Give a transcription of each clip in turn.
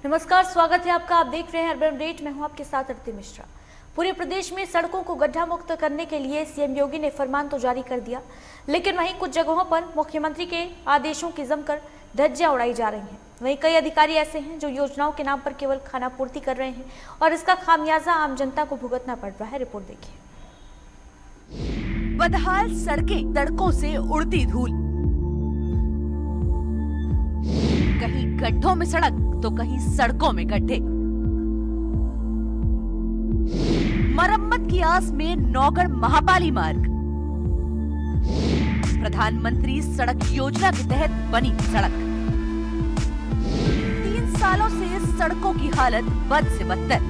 नमस्कार, स्वागत है आपका। आप देख रहे हैं अर्बन अपडेट। मैं हूं आपके साथ आरती मिश्रा। पूरे प्रदेश में सड़कों को गड्ढा मुक्त करने के लिए सीएम योगी ने फरमान तो जारी कर दिया, लेकिन वहीं कुछ जगहों पर मुख्यमंत्री के आदेशों की जमकर धज्जियां उड़ाई जा रही हैं। वहीं कई अधिकारी ऐसे हैं जो योजनाओं के नाम पर केवल खानापूर्ति कर रहे हैं और इसका खामियाजा आम जनता को भुगतना पड़ रहा है। रिपोर्ट देखिए। बदहाल सड़कें, सड़कों से उड़ती धूल, कहीं गड्ढों में सड़क तो कहीं सड़कों में गड्ढे। मरम्मत की आस में नौगढ़ महापाली मार्ग। प्रधानमंत्री सड़क योजना के तहत बनी सड़क। 3 सालों से सड़कों की हालत बद से बदतर।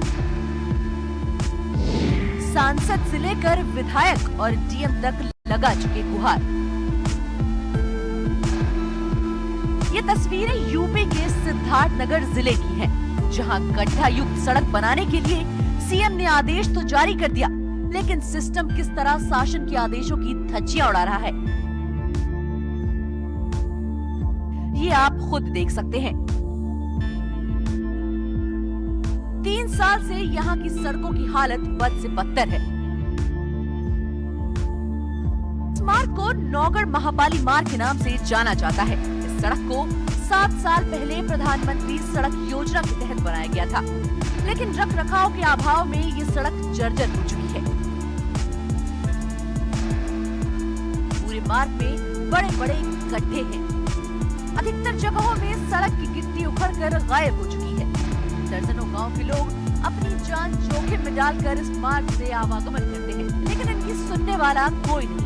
सांसद से लेकर विधायक और डीएम तक लगा चुके गुहार। ये तस्वीरें यूपी के सिद्धार्थनगर जिले की हैं, जहां गड्ढा युक्त सड़क बनाने के लिए सीएम ने आदेश तो जारी कर दिया, लेकिन सिस्टम किस तरह शासन के आदेशों की धज्जियां उड़ा रहा है, ये आप खुद देख सकते हैं। 3 साल से यहाँ की सड़कों की हालत बद से बदतर है। इस मार्ग को नौगढ़ महापाली मार्ग के नाम से जाना जाता है। इस सड़क को 7 साल पहले प्रधानमंत्री सड़क योजना के तहत बनाया गया था, लेकिन रखरखाव के अभाव में ये सड़क जर्जर हो चुकी है। पूरे मार्ग में बड़े बड़े गड्ढे हैं। अधिकतर जगहों में सड़क की गिट्टी उखड़कर गायब हो चुकी है। दर्जनों गांव के लोग अपनी जान जोखिम में डालकर इस मार्ग से आवागमन करते हैं, लेकिन इनकी सुनने वाला कोई नहीं है।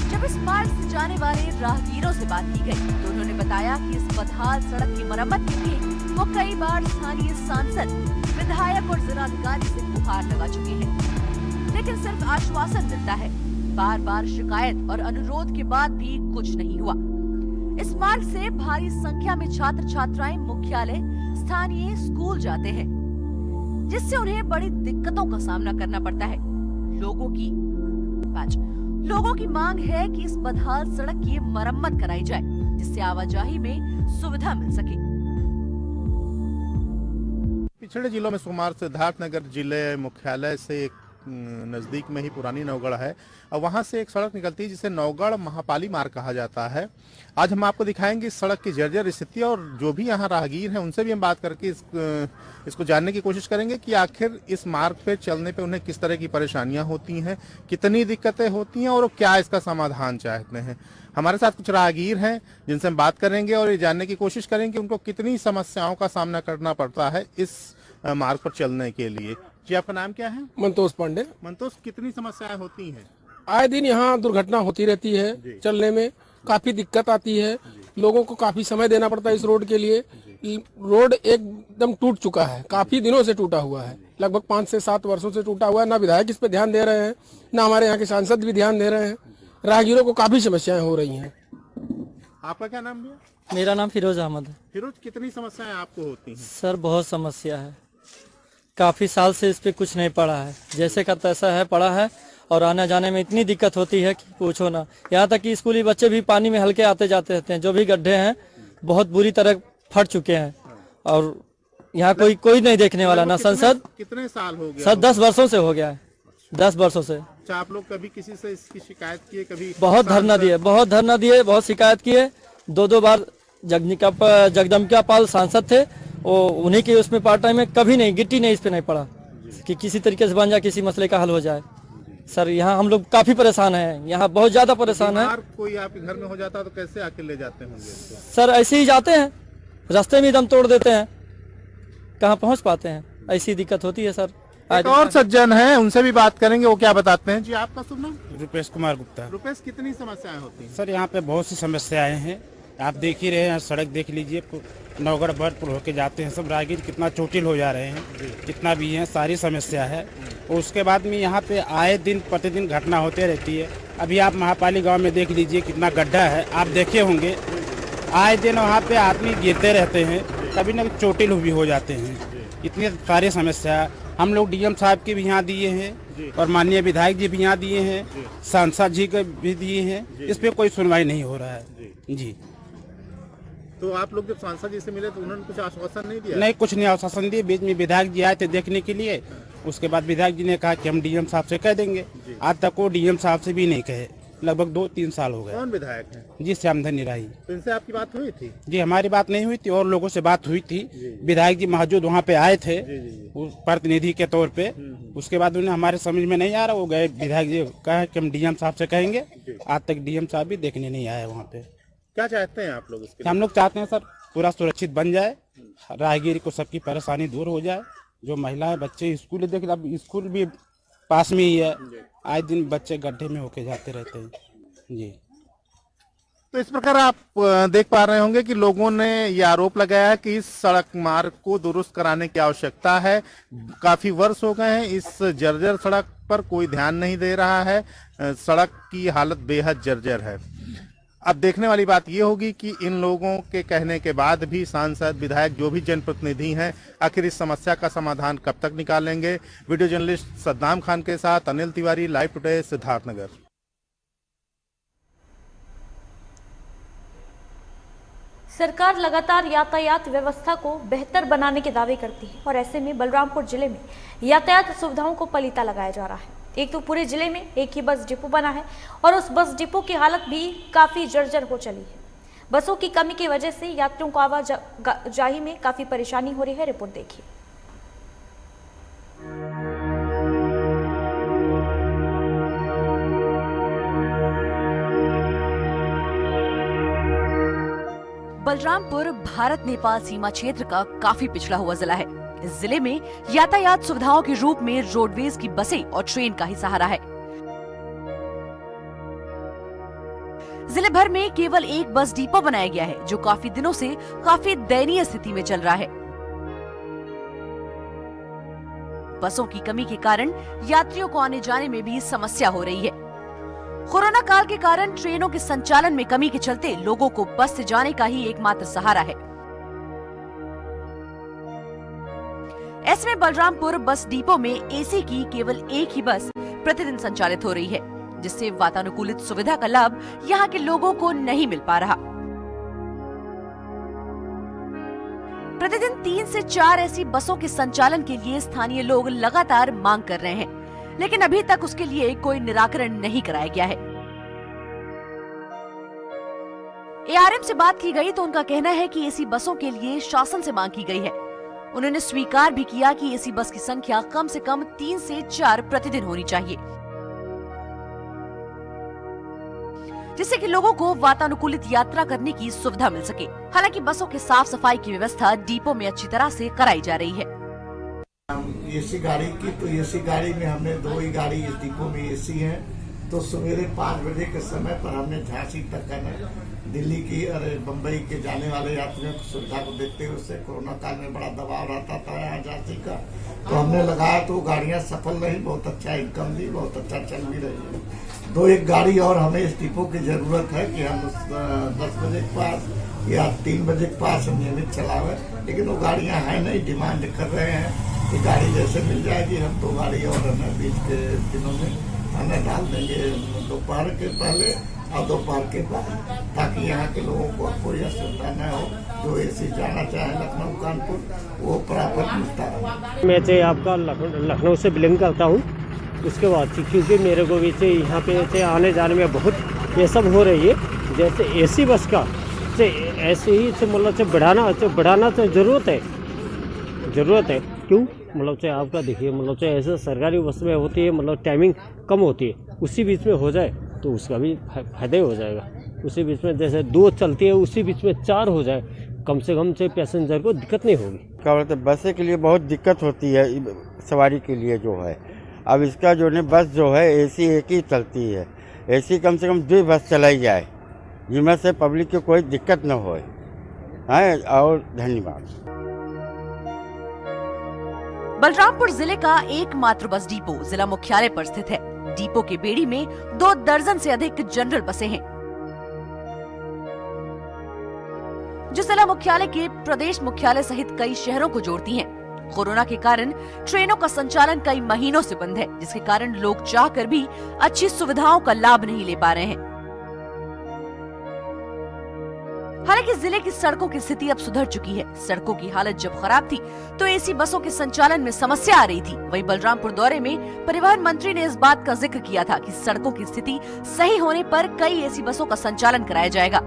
जब इस मार्ग से जाने वाले राहगीरों से बात की गई तो उन्होंने बताया कि इस बदहाल सड़क की मरम्मत के लिए वो कई बार स्थानीय सांसद, विधायक और जिलाधिकारी से गुहार लगा चुके हैं, लेकिन सिर्फ आश्वासन मिलता है। बार बार शिकायत और अनुरोध के बाद भी कुछ नहीं हुआ। इस मार्ग से भारी संख्या में छात्र छात्राएं मुख्यालय, स्थानीय स्कूल जाते हैं, जिससे उन्हें बड़ी दिक्कतों का सामना करना पड़ता है। लोगों की मांग है कि इस बदहाल सड़क की मरम्मत कराई जाए, जिससे आवाजाही में सुविधा मिल सके। पिछड़े जिलों में शुमार सिद्धार्थनगर जिले मुख्यालय से एक नजदीक में ही पुरानी नौगढ़ है और वहां से एक सड़क निकलती है जिसे नौगढ़ महापाली मार्ग कहा जाता है। आज हम आपको दिखाएंगे इस सड़क की जर्जर स्थिति और जो भी यहाँ राहगीर हैं उनसे भी हम बात करके इसको जानने की कोशिश करेंगे कि आखिर इस मार्ग पे चलने पे उन्हें किस तरह की परेशानियां होती हैं, कितनी दिक्कतें होती हैं और क्या इसका समाधान चाहते हैं। हमारे साथ कुछ राहगीर हैं जिनसे हम बात करेंगे और ये जानने की कोशिश करेंगे उनको कितनी समस्याओं का सामना करना पड़ता है इस मार्ग पर चलने के लिए। जी, आपका नाम क्या है? मंतोष पांडे। मंतोष, कितनी समस्याएं होती हैं? आए दिन यहाँ दुर्घटना होती रहती है, चलने में काफी दिक्कत आती है, लोगों को काफी समय देना पड़ता है इस रोड के लिए। रोड एकदम टूट चुका है, काफी दिनों से टूटा हुआ है, लगभग 5 से 7 वर्षों से टूटा हुआ है। ना विधायक इस पे ध्यान दे रहे हैं, ना हमारे यहाँ के सांसद भी ध्यान दे रहे हैं। राहगीरों को काफी समस्याएं हो रही हैं। आपका क्या नाम भैया? मेरा नाम फिरोज अहमद है। फिरोज, कितनी समस्याएं आपको होती हैं? सर बहुत समस्या है, काफी साल से इस पे कुछ नहीं पड़ा है, जैसे का तैसा है पड़ा है और आने जाने में इतनी दिक्कत होती है कि पूछो ना। यहाँ तक कि स्कूली बच्चे भी पानी में हल्के आते जाते रहते हैं। जो भी गड्ढे हैं बहुत बुरी तरह फट चुके हैं और यहाँ कोई नहीं देखने वाला, ना संसद। कितने साल हो गए? सर 10 वर्षों से हो गया है, 10 वर्षों से। अच्छा, आप लोग कभी किसी से इसकी शिकायत किए? कभी बहुत धरना दिए, बहुत शिकायत किए। 2 बार जगदम्बिका पाल सांसद थे, वो उन्हीं के उसमें पार्ट टाइम में कभी नहीं, गिट्टी नहीं इस पे नहीं पड़ा कि किसी तरीके से बन जाए, किसी मसले का हल हो जाए। सर यहाँ हम लोग काफी परेशान हैं, यहाँ बहुत ज्यादा परेशान है। कोई आपके घर में हो जाता है तो कैसे आके ले जाते होंगे? सर ऐसे ही जाते हैं, रास्ते में दम तोड़ देते हैं, कहाँ पहुँच पाते हैं, ऐसी दिक्कत होती है सर। एक और सज्जन है, उनसे भी बात करेंगे, वो क्या बताते हैं। जी, आपका शुभ नाम? रुपेश कुमार गुप्ता। रुपेश, कितनी समस्याएं होती हैं? सर यहाँ पे बहुत सी समस्याएं हैं, आप देख ही रहे हैं। सड़क देख लीजिए, नौगढ़ भरपुर होके जाते हैं सब राहगीर, कितना चोटिल हो जा रहे हैं, कितना भी है, सारी समस्या है। और उसके बाद में यहाँ पे आए दिन प्रतिदिन घटना होते रहती है। अभी आप महापाली गांव में देख लीजिए कितना गड्ढा है, आप देखे होंगे। आए दिन वहाँ पे आदमी गिरते रहते हैं, कभी न चोटिल भी हो जाते हैं। इतनी सारी समस्या हम लोग डीएम साहब के भी यहाँ दिए हैं और माननीय विधायक जी भी यहाँ दिए हैं, सांसद जी के भी दिए हैं। इस पे कोई सुनवाई नहीं हो रहा है जी। तो आप लोग जब सांसद जी से मिले तो उन्होंने कुछ आश्वासन नहीं दिया? नहीं, कुछ नहीं आश्वासन दिए। बीच में विधायक जी आए थे देखने के लिए, उसके बाद विधायक जी ने कहा कि हम डीएम साहब से कह देंगे। आज तक वो डीएम साहब से भी नहीं कहे, लगभग 2-3 साल हो गए। कौन विधायक है? जी श्यामधन निराही। तो इनसे आपकी बात हुई थी? जी हमारी बात नहीं हुई थी, और लोगों से बात हुई थी। विधायक जी मौजूद वहाँ पे आए थे उस प्रतिनिधि के तौर पे। उसके बाद उन्हें हमारे समझ में नहीं आ रहा, वो गए विधायक जी कहा कि हम डीएम साहब से कहेंगे। आज तक डीएम साहब भी देखने नहीं आए वहाँ पे। क्या चाहते हैं आप लोग इसके लिए? हम लोग चाहते हैं सर पूरा सुरक्षित बन जाए, राहगीर को सबकी परेशानी दूर हो जाए। जो महिलाएं बच्चे स्कूल देख, अब स्कूल भी पास में ही है, आए दिन बच्चे गड्ढे में होके जाते रहते हैं जी। तो इस प्रकार आप देख पा रहे होंगे कि लोगों ने ये आरोप लगाया कि इस सड़क मार्ग को दुरुस्त कराने की आवश्यकता है। काफी वर्ष हो गए हैं इस जर्जर सड़क पर कोई ध्यान नहीं दे रहा है। सड़क की हालत बेहद जर्जर है। अब देखने वाली बात ये होगी कि इन लोगों के कहने के बाद भी सांसद, विधायक, जो भी जनप्रतिनिधि हैं, आखिर इस समस्या का समाधान कब तक निकालेंगे। वीडियो जर्नलिस्ट सद्दाम खान के साथ अनिल तिवारी, लाइव टुडे, सिद्धार्थनगर। सरकार लगातार यातायात व्यवस्था को बेहतर बनाने के दावे करती है और ऐसे में बलरामपुर जिले में यातायात सुविधाओं को पलीता लगाया जा रहा है। एक तो पूरे जिले में एक ही बस डिपो बना है और उस बस डिपो की हालत भी काफी जर्जर हो चली है। बसों की कमी की वजह से यात्रियों को आवाजाही में काफी परेशानी हो रही है। रिपोर्ट देखिए। बलरामपुर भारत नेपाल सीमा क्षेत्र का काफी पिछड़ा हुआ जिला है। इस जिले में यातायात सुविधाओं के रूप में रोडवेज की बसें और ट्रेन का ही सहारा है। जिले भर में केवल एक बस डिपो बनाया गया है, जो काफी दिनों से काफी दयनीय स्थिति में चल रहा है। बसों की कमी के कारण यात्रियों को आने जाने में भी समस्या हो रही है। कोरोना काल के कारण ट्रेनों के संचालन में कमी के चलते लोगों को बस से जाने का ही एकमात्र सहारा है। ऐसे में बलरामपुर बस डिपो में एसी की केवल एक ही बस प्रतिदिन संचालित हो रही है, जिससे वातानुकूलित सुविधा का लाभ यहाँ के लोगों को नहीं मिल पा रहा। प्रतिदिन 3 से 4 ऐसी बसों के संचालन के लिए स्थानीय लोग लगातार मांग कर रहे हैं, लेकिन अभी तक उसके लिए कोई निराकरण नहीं कराया गया है। एआरएम से बात की गई तो उनका कहना है कि एसी बसों के लिए शासन से मांग की गई है। उन्होंने स्वीकार भी किया कि एसी बस की संख्या कम से कम 3 से 4 प्रतिदिन होनी चाहिए, जिससे कि लोगों को वातानुकूलित यात्रा करने की सुविधा मिल सके। हालांकि बसों के साफ सफाई की व्यवस्था डिपो में अच्छी तरह से कराई जा रही है। एसी गाड़ी की तो एसी गाड़ी में हमने 2 ही गाड़ी इस डिपो में एसी है। तो सवेरे 5 बजे के समय पर हमने झांसी तक दिल्ली की और बम्बई के जाने वाले यात्रियों की सुविधा को देखते हुए उससे कोरोना काल में बड़ा दबाव रहता था यहाँ झांसी का, तो हमने लगाया तो गाड़ियाँ सफल रही, बहुत अच्छा इनकम दी, बहुत अच्छा चल भी रही है। 2-1 गाड़ी और हमें इस डिपो की जरूरत है कि हम 10 बजे के पास या 3 बजे के पास नियमित चलावे, लेकिन वो गाड़ियाँ है नहीं। डिमांड कर रहे हैं कि गाड़ी जैसे मिल जाएगी हम 2 गाड़ी और हमें बीच के दिनों में हमें डाल देंगे, दोपहर के पहले और दोपहर के बाद, ताकि यहाँ के लोगों को कोई असुविधा न हो। जो एसी जाना चाहे लखनऊ कानपुर वो प्राप्त मिलता है। मैं से आपका लखनऊ से बिलोंग करता हूँ। उसके बाद क्योंकि मेरे को भी से यहाँ पे आने जाने में बहुत ये सब हो रही है। जैसे एसी बस का से ऐसे ही से मतलब से बढ़ाना तो ज़रूरत है। क्यों मतलब से आपका देखिए मतलब से ऐसे सरकारी बस में होती है मतलब टाइमिंग कम होती है, उसी बीच में हो जाए तो उसका भी फायदा हो जाएगा। उसी बीच में जैसे 2 चलती है उसी बीच में 4 हो जाए, कम से कम से पैसेंजर को दिक्कत नहीं होगी। क्या बोलते बसें के लिए बहुत दिक्कत होती है सवारी के लिए जो है। अब इसका जो है बस जो है एसी एक ही चलती है, एसी कम से कम 2 बस चलाई जाए जिनमें से पब्लिक को कोई दिक्कत न हो। और धन्यवाद। बलरामपुर जिले का एकमात्र बस डिपो जिला मुख्यालय पर स्थित है। डिपो के बेड़ी में 2 दर्जन से अधिक जनरल बसें हैं, जो जिला मुख्यालय के प्रदेश मुख्यालय सहित कई शहरों को जोड़ती हैं। कोरोना के कारण ट्रेनों का संचालन कई महीनों से बंद है, जिसके कारण लोग चाहकर भी अच्छी सुविधाओं का लाभ नहीं ले पा रहे हैं। हालांकि जिले की सड़कों की स्थिति अब सुधर चुकी है। सड़कों की हालत जब खराब थी तो एसी बसों के संचालन में समस्या आ रही थी। वहीं बलरामपुर दौरे में परिवहन मंत्री ने इस बात का जिक्र किया था कि सड़कों की स्थिति सही होने पर कई एसी बसों का संचालन कराया जाएगा।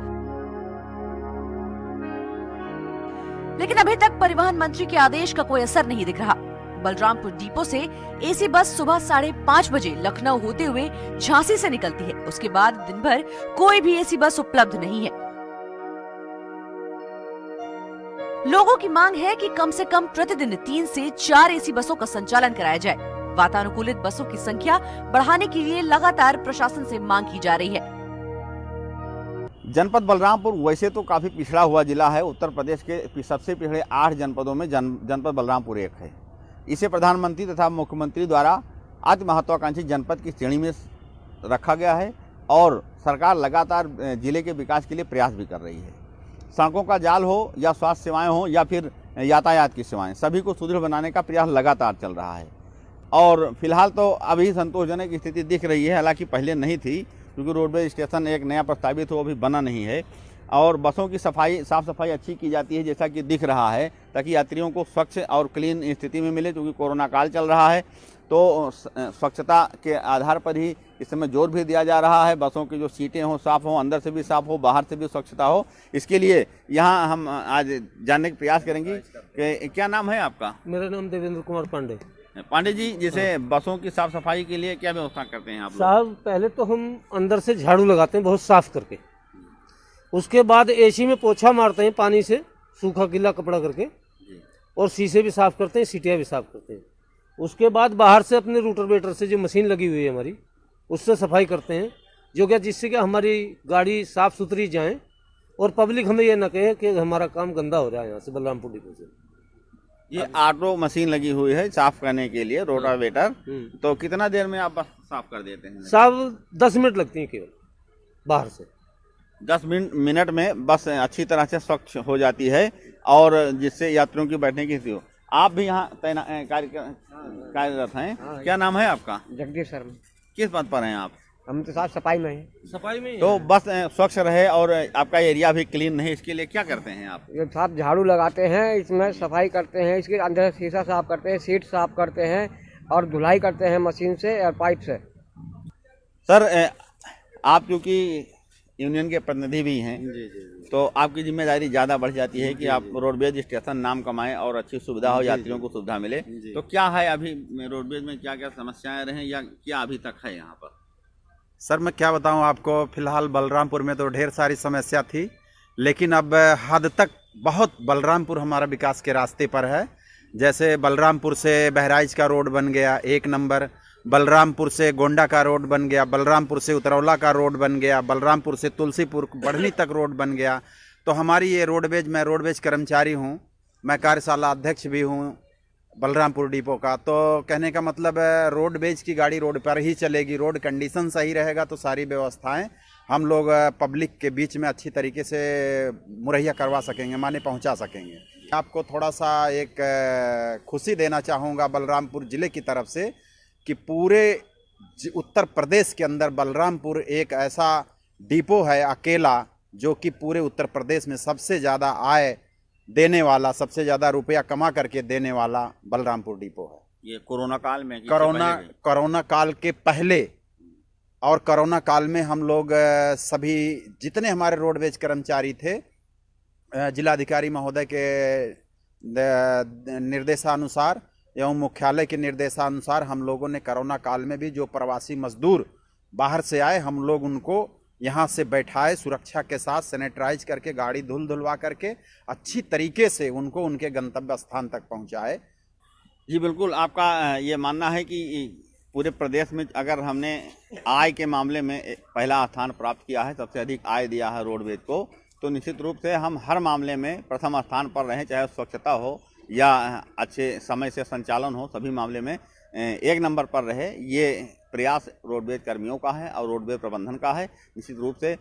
लेकिन अभी तक परिवहन मंत्री के आदेश का कोई असर नहीं दिख रहा। बलरामपुर डिपो से एसी बस सुबह 5:30 बजे लखनऊ होते हुए झांसी से निकलती है। उसके बाद दिन भर कोई भी एसी बस उपलब्ध नहीं है। लोगों की मांग है कि कम से कम प्रतिदिन 3 से 4 एसी बसों का संचालन कराया जाए। वातानुकूलित बसों की संख्या बढ़ाने के लिए लगातार प्रशासन से मांग की जा रही है। जनपद बलरामपुर वैसे तो काफ़ी पिछड़ा हुआ जिला है। उत्तर प्रदेश के सबसे पिछड़े 8 जनपदों में जनपद बलरामपुर एक है। इसे प्रधानमंत्री तथा मुख्यमंत्री द्वारा अति महत्वाकांक्षी जनपद की श्रेणी में रखा गया है और सरकार लगातार जिले के विकास के लिए प्रयास भी कर रही है। सड़कों का जाल हो या स्वास्थ्य सेवाएं हो या फिर यातायात की सेवाएं, सभी को सुदृढ़ बनाने का प्रयास लगातार चल रहा है और फिलहाल तो अभी संतोषजनक स्थिति दिख रही है। हालांकि पहले नहीं थी क्योंकि रोडवेज स्टेशन एक नया प्रस्तावित हो, अभी बना नहीं है और बसों की साफ सफाई अच्छी की जाती है जैसा कि दिख रहा है, ताकि यात्रियों को स्वच्छ और क्लीन स्थिति में मिले। क्योंकि कोरोना काल चल रहा है तो स्वच्छता के आधार पर ही इस समय जोर भी दिया जा रहा है। बसों की जो सीटें हों साफ़ हों, अंदर से भी साफ़ हो, बाहर से भी स्वच्छता हो। इसके लिए यहाँ हम आज जानने का प्रयास करेंगे कि क्या नाम है आपका? मेरा नाम देवेंद्र कुमार पांडे। पांडे जी, जैसे बसों की साफ सफाई के लिए क्या व्यवस्था करते हैं आप लोग? साहब, पहले तो हम अंदर से झाड़ू लगाते हैं बहुत साफ करके, उसके बाद एसी में पोछा मारते हैं पानी से, सूखा गीला कपड़ा करके, और शीशे भी साफ करते हैं, सीटियाँ भी साफ करते हैं। उसके बाद बाहर से अपने रूटर वेटर से जो मशीन लगी हुई है हमारी, उससे सफाई करते हैं, जो क्या जिससे कि हमारी गाड़ी साफ सुथरी जाए और पब्लिक हमें ये न कहे कि हमारा काम गंदा हो रहा है यहाँ से बलरामपुर डिपो से। ये ऑटो मशीन लगी हुई है साफ करने के लिए, रोटावेटर। तो कितना देर में आप बस साफ कर देते हैं? साहब 10 मिनट लगती हैं केवल बाहर से। 10 मिनट में बस अच्छी तरह से स्वच्छ हो जाती है और जिससे यात्रियों की बैठने की स्थिति हो। आप भी यहाँ कार्यरत हैं। क्या नाम है आपका? जगदीश शर्मा। किस पद पर हैं आप? हम तो साफ सफाई में हैं। सफाई में तो बस स्वच्छ रहे और आपका एरिया भी क्लीन रहे, इसके लिए क्या करते हैं आप? ये साफ झाड़ू लगाते हैं, इसमें सफाई करते हैं, इसके अंदर शीशा साफ करते हैं, सीट साफ करते हैं और धुलाई करते हैं मशीन से और पाइप से। सर, आप क्योंकि यूनियन के प्रतिनिधि भी हैं, तो आपकी जिम्मेदारी ज़्यादा बढ़ जाती है कि आप रोडवेज स्टेशन नाम कमाएं और अच्छी सुविधा हो, यात्रियों को सुविधा मिले। तो क्या है अभी रोडवेज में क्या क्या समस्याएं रहे या क्या अभी तक है यहाँ पर? सर, मैं क्या बताऊं आपको, फिलहाल बलरामपुर में तो ढेर सारी समस्या थी, लेकिन अब हद तक बहुत बलरामपुर हमारा विकास के रास्ते पर है। जैसे बलरामपुर से बहराइच का रोड बन गया 1 नंबर, बलरामपुर से गोंडा का रोड बन गया, बलरामपुर से उतरौला का रोड बन गया, बलरामपुर से तुलसीपुर बढ़नी तक रोड बन गया। तो हमारी ये रोडवेज, मैं रोडवेज कर्मचारी हूँ, मैं कार्यशाला अध्यक्ष भी हूँ बलरामपुर डिपो का। तो कहने का मतलब है रोडवेज की गाड़ी रोड पर ही चलेगी, रोड कंडीशन सही रहेगा तो सारी व्यवस्थाएं हम लोग पब्लिक के बीच में अच्छी तरीके से मुहैया करवा सकेंगे, माने पहुंचा सकेंगे। आपको थोड़ा सा एक खुशी देना चाहूँगा बलरामपुर ज़िले की तरफ से कि पूरे उत्तर प्रदेश के अंदर बलरामपुर एक ऐसा डिपो है अकेला जो कि पूरे उत्तर प्रदेश में सबसे ज़्यादा आय देने वाला, सबसे ज़्यादा रुपया कमा करके देने वाला बलरामपुर डिपो है। ये कोरोना काल में? कोरोना काल के पहले और कोरोना काल में हम लोग सभी जितने हमारे रोडवेज कर्मचारी थे, जिलाधिकारी महोदय के निर्देशानुसार एवं मुख्यालय के निर्देशानुसार हम लोगों ने कोरोना काल में भी जो प्रवासी मजदूर बाहर से आए, हम लोग उनको यहाँ से बैठाए, सुरक्षा के साथ सैनिटाइज करके, गाड़ी धुलवा करके अच्छी तरीके से उनको उनके गंतव्य स्थान तक पहुँचाए। जी बिल्कुल, आपका ये मानना है कि पूरे प्रदेश में अगर हमने आय के मामले में पहला स्थान प्राप्त किया है, सबसे अधिक आय दिया है रोडवेज को, तो निश्चित रूप से हम हर मामले में प्रथम स्थान पर रहें, चाहे स्वच्छता हो या अच्छे समय से संचालन हो, सभी मामले में 1 नंबर पर रहे। ये प्रयास रोडवेज कर्मियों का है और रोडवेज प्रबंधन का है। निश्चित रूप से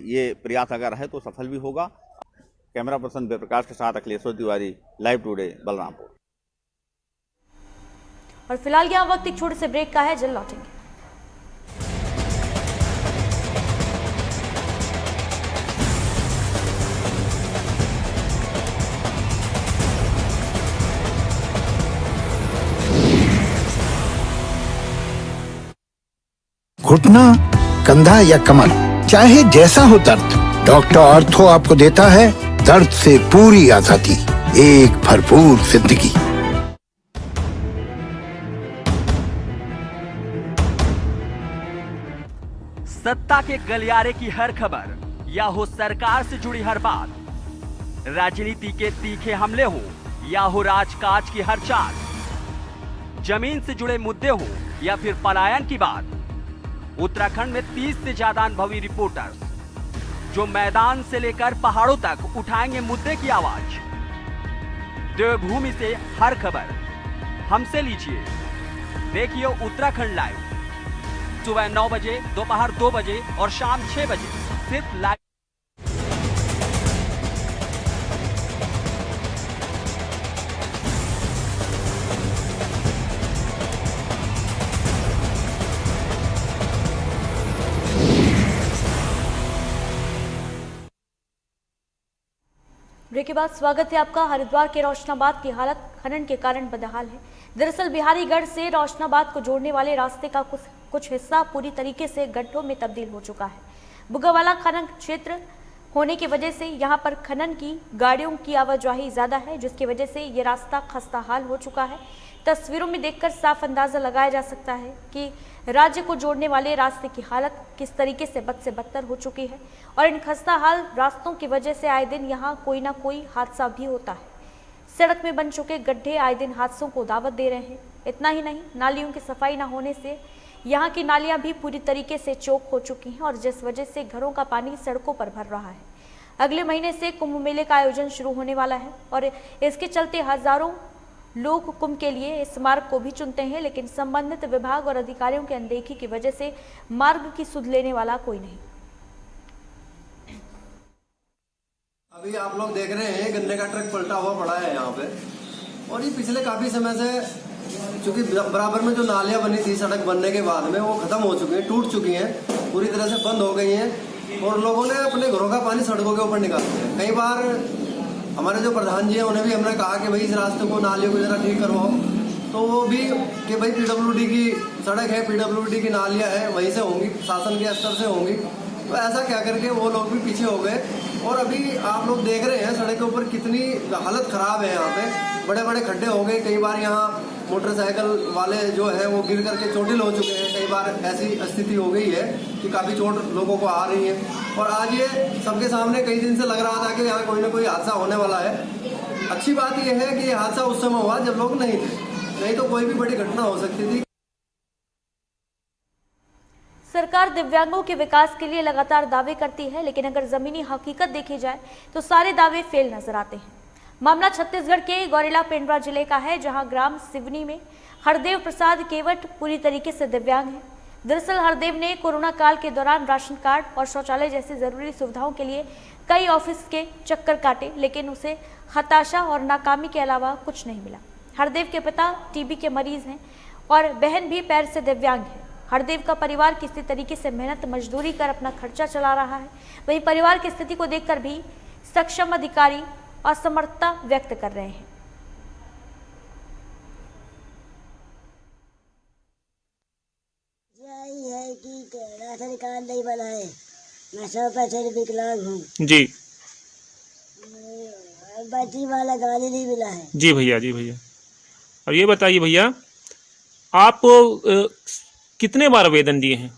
ये प्रयास अगर है तो सफल भी होगा। कैमरा पर्सन जयप्रकाश के साथ अखिलेश्वर तिवारी, लाइव टुडे, बलरामपुर। और फिलहाल यहाँ वक्त एक छोटे से ब्रेक का है, जल्द लौटेंगे। घुटना, कंधा या कमर, चाहे जैसा हो दर्द, डॉक्टर ऑर्थो आपको देता है दर्द से पूरी आजादी, एक भरपूर जिंदगी। सत्ता के गलियारे की हर खबर या हो सरकार से जुड़ी हर बात, राजनीति के तीखे हमले हो या हो राजकाज की हर चाल, जमीन से जुड़े मुद्दे हो या फिर पलायन की बात, उत्तराखंड में 30 से ज्यादा अनुभवी रिपोर्टर्स जो मैदान से लेकर पहाड़ों तक उठाएंगे मुद्दे की आवाज। देवभूमि से हर खबर हमसे लीजिए, देखिए उत्तराखंड लाइव, सुबह 9 बजे, दोपहर 2 बजे और शाम 6 बजे, सिर्फ लाइव। ब्रेक के बाद स्वागत है आपका। हरिद्वार के रोशनाबाद की हालत खनन के कारण बदहाल है। दरअसल बिहारीगढ़ से रोशनाबाद को जोड़ने वाले रास्ते का कुछ हिस्सा पूरी तरीके से गड्ढों में तब्दील हो चुका है। बुग्गावाला खनन क्षेत्र होने की वजह से यहाँ पर खनन की गाड़ियों की आवाजाही ज़्यादा है, जिसकी वजह से ये रास्ता खस्ताहाल हो चुका है। तस्वीरों में देखकर साफ अंदाज़ा लगाया जा सकता है कि राज्य को जोड़ने वाले रास्ते की हालत किस तरीके से बद से बदतर हो चुकी है और इन खस्ताहाल रास्तों की वजह से आए दिन यहाँ कोई ना कोई हादसा भी होता है। सड़क में बन चुके गड्ढे आए दिन हादसों को दावत दे रहे हैं। इतना ही नहीं, नालियों की सफाई न होने से यहाँ की नालियाँ भी पूरी तरीके से चौक हो चुकी हैं और जिस वजह से घरों का पानी सड़कों पर भर रहा है। अगले महीने से कुंभ मेले का आयोजन शुरू होने वाला है और इसके चलते हजारों लोग कुंभ के लिए इस मार्ग को भी चुनते हैं, लेकिन संबंधित विभाग और अधिकारियों की अनदेखी की वजह से मार्ग की सुध लेने वाला कोई नहीं। अभी आप लोग देख रहे हैं गन्ने का ट्रक पलटा हुआ पड़ा है यहाँ पे, और ये पिछले काफी समय से, चूंकि बराबर में जो नालियां बनी थी सड़क बनने के बाद में, वो खत्म हो चुकी हैं, टूट चुकी हैं, पूरी तरह से बंद हो गई हैं और लोगों ने अपने घरों का पानी सड़कों के ऊपर निकाल दिया। कई बार हमारे जो प्रधान जी हैं उन्हें भी हमने कहा कि भाई इस रास्ते को, नालियों को जरा ठीक करवाओ, तो वो भी कि भाई पीडब्ल्यूडी की सड़क है, पीडब्ल्यूडी की नालियां हैं, वहीं से होंगी, शासन के स्तर से होंगी। तो ऐसा क्या करके वो लोग भी पीछे हो गए और अभी आप लोग देख रहे हैं सड़क के ऊपर कितनी हालत खराब है। यहाँ पे बड़े बड़े खड्डे हो गए, कई बार यहाँ मोटरसाइकिल वाले जो है वो गिर करके चोटिल हो चुके हैं। कई बार ऐसी स्थिति हो गई है कि काफ़ी चोट लोगों को आ रही है और आज ये सबके सामने कई दिन से लग रहा था कि यहाँ कोई ना कोई हादसा होने वाला है। अच्छी बात यह है कि ये हादसा उस समय हुआ जब लोग नहीं थे, नहीं तो कोई भी बड़ी घटना हो सकती थी। सरकार दिव्यांगों के विकास के लिए लगातार दावे करती है, लेकिन अगर जमीनी हकीकत देखी जाए तो सारे दावे फेल नजर आते हैं। मामला छत्तीसगढ़ के गौरेला पेंड्रा जिले का है, जहां ग्राम सिवनी में हरदेव प्रसाद केवट पूरी तरीके से दिव्यांग है। दरअसल हरदेव ने कोरोना काल के दौरान राशन कार्ड और शौचालय जैसी जरूरी सुविधाओं के लिए कई ऑफिस के चक्कर काटे, लेकिन उसे हताशा और नाकामी के अलावा कुछ नहीं मिला। हरदेव के पिता टीबी के मरीज हैं और बहन भी पैर से दिव्यांग है। हरदेव का परिवार किसी तरीके से मेहनत मजदूरी कर अपना खर्चा चला रहा है। वहीं परिवार की स्थिति को देखकर भी सक्षम अधिकारी असमर्थता व्यक्त कर रहे हैं। यही है कि राशन कार्ड नहीं बना है, मैं 100% विकलांग हूँ जी। बैटरी वाला गाड़ी नहीं मिला है जी भैया, जी भैया। और ये बताइए भैया, आप कितने बार आवेदन दिए हैं?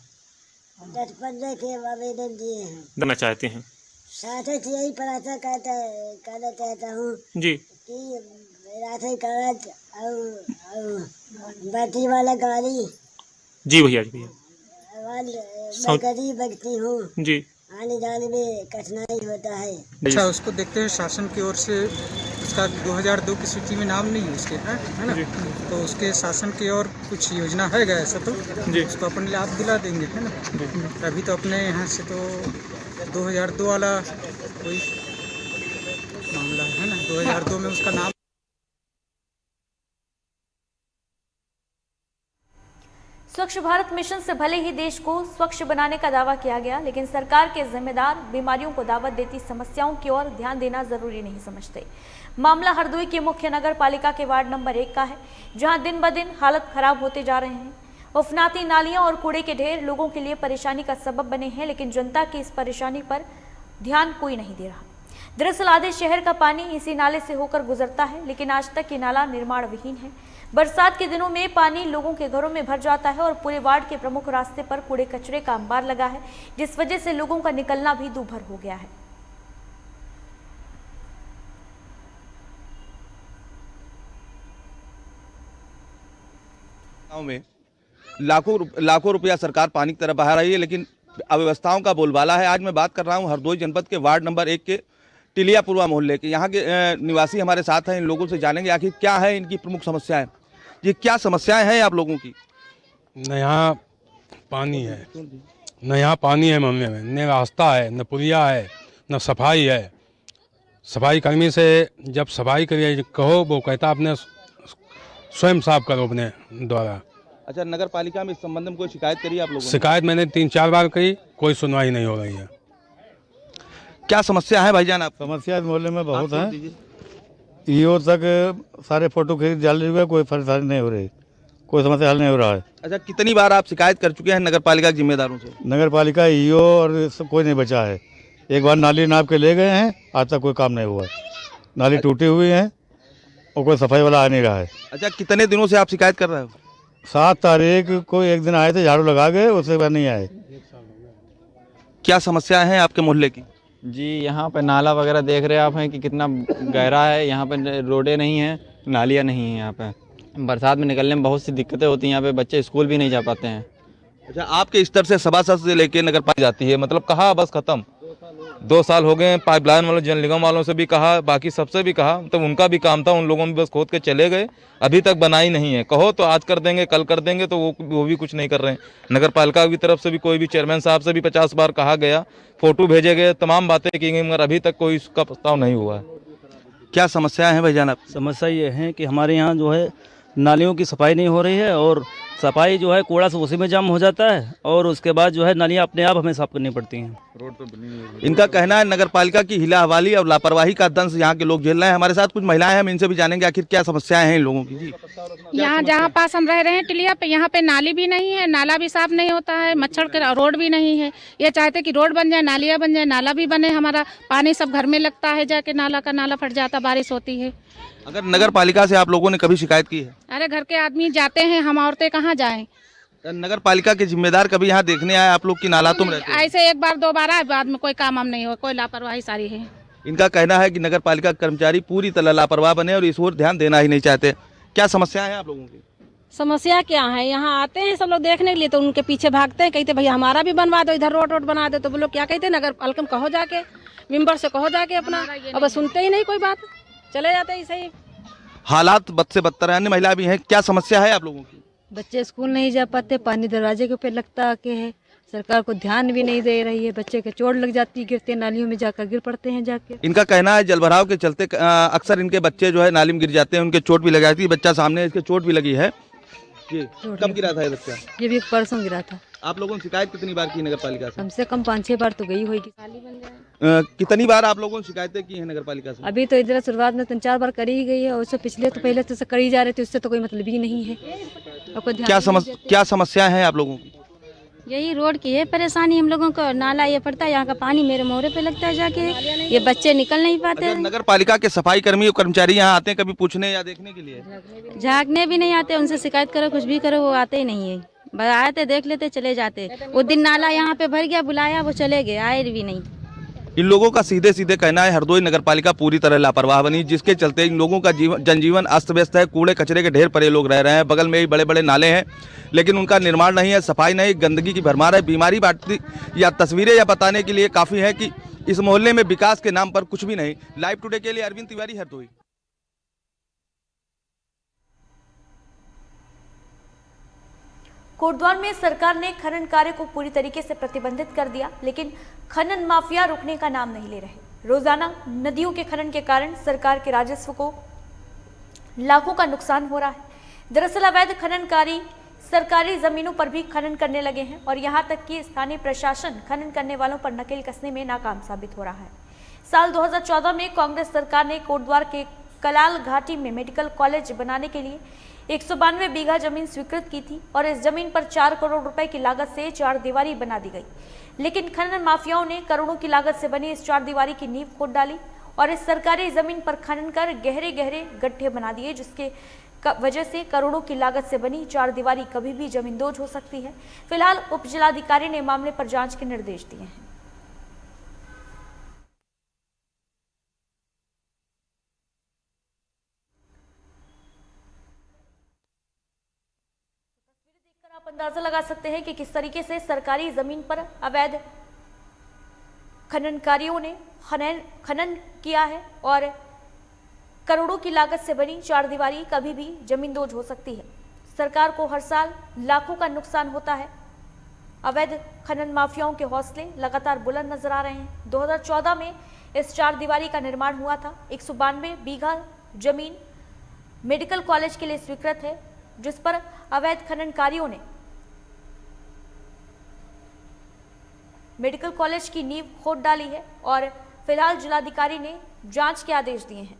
10-15 के आवेदन दिए हैं। देना चाहते हैं? साथ ही यही प्रार्थना करना चाहता हूँ जी कि राशन कार्ड और बैटरी वाला गाड़ी। जी भैया, जी भैया। मैं गरीब व्यक्ति हूँ जी, आने जाने में कठिनाई होता है। अच्छा, उसको देखते हुए शासन की ओर से उसका 2002 की सूची में नाम नहीं है उसके, है ना? तो उसके शासन की ओर कुछ योजना है ऐसा तो जी, उसको अपन लाभ दिला देंगे, है ना? अभी तो अपने यहाँ से तो 2002 वाला कोई मामला है ना, 2002 में उसका नाम। स्वच्छ भारत मिशन से भले ही देश को स्वच्छ बनाने का दावा किया गया, लेकिन सरकार के जिम्मेदार बीमारियों को दावत देती समस्याओं की ओर ध्यान देना जरूरी नहीं समझते। मामला हरदोई के मुख्य नगर पालिका के वार्ड नंबर 1 का है, जहां दिन ब दिन हालत खराब होते जा रहे हैं उफनाती नालियां और कूड़े के ढेर लोगों के लिए परेशानी का सबब बने हैं, लेकिन जनता की इस परेशानी पर ध्यान कोई नहीं दे रहा। दरअसल आधे शहर का पानी इसी नाले से होकर गुजरता है, लेकिन आज तक ये नाला निर्माण विहीन है। बरसात के दिनों में पानी लोगों के घरों में भर जाता है और पूरे वार्ड के प्रमुख रास्ते पर कूड़े कचरे का अंबार लगा है, जिस वजह से लोगों का निकलना भी दूभर हो गया है। गाँव में लाखों रुपया सरकार पानी की तरफ बहा रही है, लेकिन अव्यवस्थाओं का बोलबाला है। आज मैं बात कर रहा हूं हरदोई जनपद के वार्ड नंबर 1 के टिलियापुरवा मोहल्ले के। यहाँ के निवासी हमारे साथ हैं, इन लोगों से जानेंगे आखिर क्या है इनकी प्रमुख समस्याएं। ये क्या समस्याएं हैं आप लोगों की? न यहाँ पानी है, न यहाँ पानी है मोहल्ले में, न रास्ता है, न पुलिया है, न सफाई है। सफाई कर्मी से जब सफाई करिए कहो, वो कहता अपने स्वयं साफ करो अपने द्वारा। अच्छा, नगर पालिका में इस संबंध में कोई शिकायत करी आप लोगों ने? शिकायत मैंने 3-4 बार की, कोई सुनवाई नहीं हो रही है। क्या समस्या है भाईजान आप? समस्या इस मोहल्ले में बहुत है। ईओ तक सारे फोटो खींच डाल चुके, कोई परेशानी नहीं हो रही, कोई समस्या हल नहीं हो रहा है। अच्छा, कितनी बार आप शिकायत कर चुके हैं नगर पालिका के जिम्मेदारों से? नगर पालिका ईओ और सब कोई नहीं बचा है। एक बार नाली नाप के ले गए हैं, आज तक कोई काम नहीं हुआ है। नाली टूटी हुई है और कोई सफाई वाला आ नहीं रहा है। अच्छा, कितने दिनों से आप शिकायत कर रहे हो? 7 तारीख को एक दिन आए थे, झाड़ू लगा गए, उसके बाद नहीं आए। क्या समस्या है आपके मोहल्ले की? जी, यहाँ पे नाला वगैरह देख रहे आप हैं कि कितना गहरा है। यहाँ पे रोडें नहीं हैं, नालियाँ नहीं हैं। यहाँ पे बरसात में निकलने में बहुत सी दिक्कतें होती हैं। यहाँ पे बच्चे स्कूल भी नहीं जा पाते हैं। अच्छा, आपके स्तर से सभासद से लेके नगर पालिका जाती है, मतलब कहा बस खत्म। 2 साल हो गए, पाइपलाइन वालों, जल निगम वालों से भी कहा, बाकी सबसे भी कहा, तो उनका भी काम था, उन लोगों ने बस खोद के चले गए, अभी तक बनाई नहीं है। कहो तो आज कर देंगे, कल कर देंगे, तो वो भी कुछ नहीं कर रहे हैं। नगर पालिका की तरफ से भी कोई भी चेयरमैन साहब से भी 50 बार कहा गया, फोटो भेजे गए, तमाम बातें की गई, मगर अभी तक कोई इसका प्रस्ताव नहीं हुआ है। क्या समस्या है भाईजान आप? समस्या ये है कि हमारे यहाँ जो है नालियों की सफाई नहीं हो रही है, और सफाई जो है कूड़ा से उसी में जाम हो जाता है, और उसके बाद जो है नालियाँ अपने आप हमें साफ करनी पड़ती हैं। रोड पर बनी हुई है। इनका कहना है नगर पालिका की हिला हवाली और लापरवाही का दंश यहाँ के लोग झेल रहे हैं। हमारे साथ कुछ महिलाएं हैं, हम इनसे भी जानेंगे आखिर क्या समस्याएं हैं इन लोगों की। जी, यहाँ जहाँ पास हम रह रहे हैं टिलिया पे, यहाँ पे नाली भी नहीं है, नाला भी साफ नहीं होता है, मच्छर का रोड भी नहीं है। ये चाहते कि रोड बन जाए, नालियाँ बन जाए, नाला भी बने, हमारा पानी सब घर में लगता है, जाके नाला फट जाता, बारिश होती है। अगर नगर पालिका से आप लोगों ने कभी शिकायत की है? अरे घर के आदमी जाते हैं, हम औरतें कहाँ जाएं। नगर पालिका के जिम्मेदार कभी यहाँ देखने आए आप लोग की नाला तुम रहते? ऐसे 1 बार 2 बार आए, बाद में कोई काम हम नहीं हो, कोई लापरवाही सारी है। इनका कहना है कि नगर पालिका कर्मचारी पूरी तरह लापरवाह बने और इस ओर ध्यान देना ही नहीं चाहते। क्या समस्या है आप लोगों की? समस्या क्या है, यहाँ आते हैं सब लोग देखने के लिए, तो उनके पीछे भागते हैं, कहते भैया हमारा भी बनवा दो, इधर रोड बना दो। तो वो लोग क्या कहते हैं, नगर पालिका कहो जाके, मेंबर से कहो जाके अपना, अब सुनते ही नहीं कोई बात, चले जाते ऐसे ही। हालात बद से बदतर है। अन्य महिला भी हैं, क्या समस्या है आप लोगों की? बच्चे स्कूल नहीं जा पाते, पानी दरवाजे के ऊपर लगता आके है, सरकार को ध्यान भी नहीं दे रही है, बच्चे के चोट लग जाती है, गिरते नालियों में जाकर गिर पड़ते हैं जाके। इनका कहना है जलभराव के चलते अक्सर इनके बच्चे जो है नाली में गिर जाते हैं, उनके चोट भी लग जाती है। बच्चा सामने इसके चोट भी लगी है। कब गिरा था ये बच्चा? ये भी परसों गिरा था। आप लोगों ने शिकायत कितनी बार की नगर पालिका से? कम से कम 5-6 बार तो गई होगी। कितनी बार आप लोगों ने शिकायतें की हैं नगर पालिका से? अभी तो इधर शुरुआत में 3-4 बार करी ही गई है, और उससे पिछले तो पहले तो करी जा रही थी, उससे तो कोई मतलब ही नहीं है। क्या समस्या है आप लोगों की? यही रोड की है परेशानी हम लोगों को, नाला ये पड़ता है, यहाँ का पानी मेरे मोहरे पे लगता है जाके, ये बच्चे निकल नहीं पाते। नगर पालिका के सफाई कर्मी और कर्मचारी यहाँ आते हैं कभी पूछने या देखने के लिए? झाँकने भी नहीं आते, उनसे शिकायत करो कुछ भी करो, वो आते ही नहीं है। आए थे, देख लेते, चले जाते। वो दिन नाला यहाँ पे भर गया, बुलाया, वो चले गए, आए भी नहीं। इन लोगों का सीधे सीधे कहना है हरदोई नगर पालिका पूरी तरह लापरवाह बनी, जिसके चलते इन लोगों का जनजीवन अस्त व्यस्त है। कूड़े कचरे के ढेर पर ये लोग रह रहे हैं। बगल में ही बड़े बड़े नाले हैं, लेकिन उनका निर्माण नहीं है, सफाई नहीं, गंदगी की भरमार है। बीमारी बांटती या तस्वीरें या बताने के लिए काफ़ी है कि इस मोहल्ले में विकास के नाम पर कुछ भी नहीं। लाइव टुडे के लिए अरविंद तिवारी, हरदोई। कोटद्वार में सरकार ने खनन कार्य को पूरी तरीके से प्रतिबंधित कर दिया, लेकिन खनन माफिया रुकने का नाम नहीं ले रहे। रोजाना नदियों के खनन के कारण सरकार के राजस्व को लाखों का नुकसान हो रहा है। दरअसल अवैध खननकारी सरकारी जमीनों पर भी खनन करने लगे हैं, और यहां तक कि स्थानीय प्रशासन खनन करने वालों पर नकेल कसने में नाकाम साबित हो रहा है। साल 2014 में कांग्रेस सरकार ने कोटद्वार के कलाल घाटी में मेडिकल कॉलेज बनाने के लिए 192 बीघा जमीन स्वीकृत की थी और इस जमीन पर 4 करोड़ रुपए की लागत से चार दीवारी बना दी गई। लेकिन खनन माफियाओं ने करोड़ों की लागत से बनी इस चार दीवारी की नींव खोद डाली और इस सरकारी जमीन पर खनन कर गहरे गहरे गड्ढे बना दिए, जिसके वजह से करोड़ों की लागत से बनी चार दीवारी कभी भी जमींदोज हो सकती है। फिलहाल उप जिलाधिकारी ने मामले पर जांच के निर्देश दिए हैं। आप अंदाजा लगा सकते हैं कि किस तरीके से सरकारी जमीन पर अवैध खननकारियों ने खनन किया है और करोड़ों की लागत से बनी चार दीवारी कभी भी जमींदोज हो सकती है। सरकार को हर साल लाखों का नुकसान होता है। अवैध खनन माफियाओं के हौसले लगातार बुलंद नजर आ रहे हैं। 2014 में इस चार दीवारी का निर्माण हुआ था। 192 बीघा जमीन मेडिकल कॉलेज के लिए स्वीकृत है, जिस पर अवैध खननकारियों ने मेडिकल कॉलेज की नींव खोद डाली है और फिलहाल जिलाधिकारी ने जांच के आदेश दिए हैं।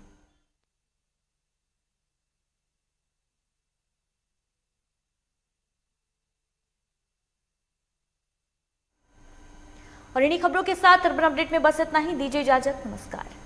और इन्हीं खबरों के साथ अर्बन अपडेट में बस इतना ही। दीजिए इजाजत, नमस्कार।